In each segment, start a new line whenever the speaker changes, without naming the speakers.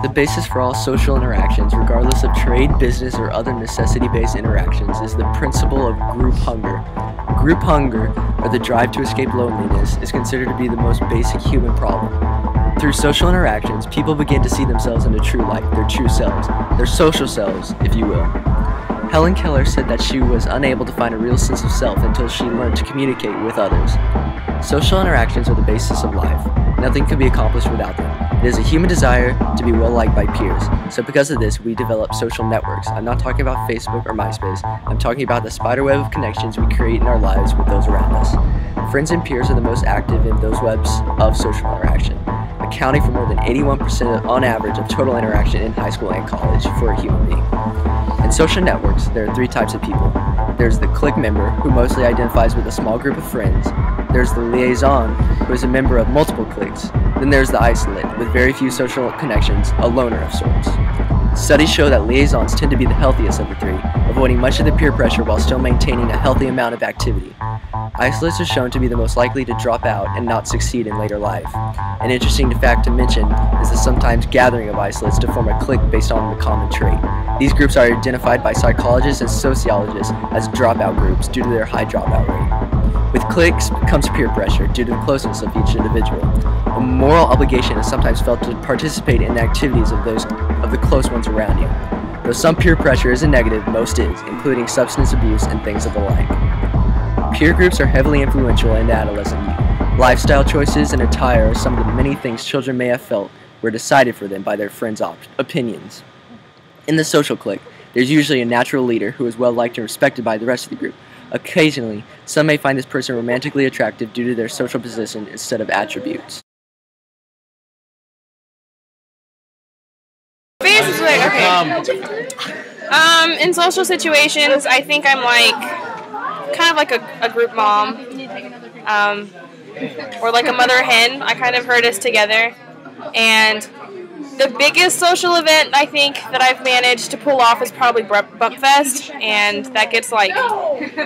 The basis for all social interactions, regardless of trade, business, or other necessity-based interactions, is the principle of group hunger. Group hunger, or the drive to escape loneliness, is considered to be the most basic human problem. Through social interactions, people begin to see themselves in a true light, their true selves, their social selves, if you will. Helen Keller said that she was unable to find a real sense of self until she learned to communicate with others. Social interactions are the basis of life. Nothing can be accomplished without them. It is a human desire to be well-liked by peers. So because of this, we develop social networks. I'm not talking about Facebook or MySpace. I'm talking about the spiderweb of connections we create in our lives with those around us. Friends and peers are the most active in those webs of social interaction, accounting for more than 81% on average of total interaction in high school and college for a human being. In social networks, there are three types of people. There's the clique member, who mostly identifies with a small group of friends. There's the liaison, who is a member of multiple cliques. Then there's the isolate, with very few social connections, a loner of sorts. Studies show that liaisons tend to be the healthiest of the three, avoiding much of the peer pressure while still maintaining a healthy amount of activity. Isolates are shown to be the most likely to drop out and not succeed in later life. An interesting fact to mention is the sometimes gathering of isolates to form a clique based on the common trait. These groups are identified by psychologists and sociologists as dropout groups due to their high dropout rate. With cliques comes peer pressure due to the closeness of each individual. A moral obligation is sometimes felt to participate in the activities of the close ones around you. Though some peer pressure isn't negative, most is, including substance abuse and things of the like. Peer groups are heavily influential in adolescent youth. Lifestyle choices and attire are some of the many things children may have felt were decided for them by their friends' opinions. In the social clique, there's usually a natural leader who is well liked and respected by the rest of the group. Occasionally, some may find this person romantically attractive due to their social position instead of attributes.
Basically, in social situations, I think I'm kind of like a group mom, or like a mother hen. I kind of herd us together, and the biggest social event I think that I've managed to pull off is probably Bump Fest, and that gets like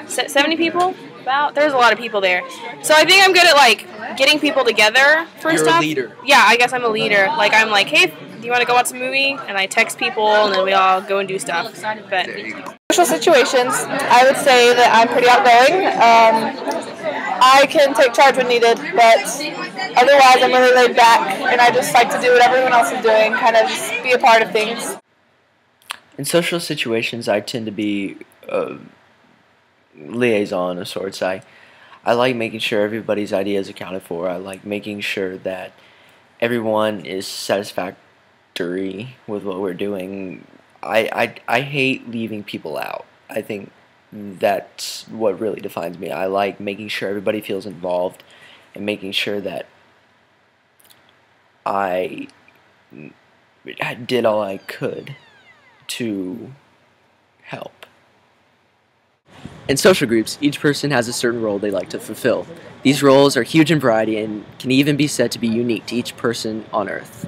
70 people. There's a lot of people there, so I think I'm good at getting people together for stuff.
You're a leader.
Yeah, I guess I'm a leader. I'm like, hey, do you want to go watch a movie? And I text people, and then we all go and do stuff. But
social situations, I would say that I'm pretty outgoing. I can take charge when needed, but otherwise I'm really laid back, and I just like to do what everyone else is doing, kind of just be a part of things.
In social situations, I tend to be a liaison of sorts. I like making sure everybody's idea is accounted for. I like making sure that everyone is satisfactory with what we're doing. I hate leaving people out. I think that's what really defines me. I like making sure everybody feels involved and making sure that I did all I could to help. In social groups, each person has a certain role they like to fulfill. These roles are huge in variety and can even be said to be unique to each person on Earth.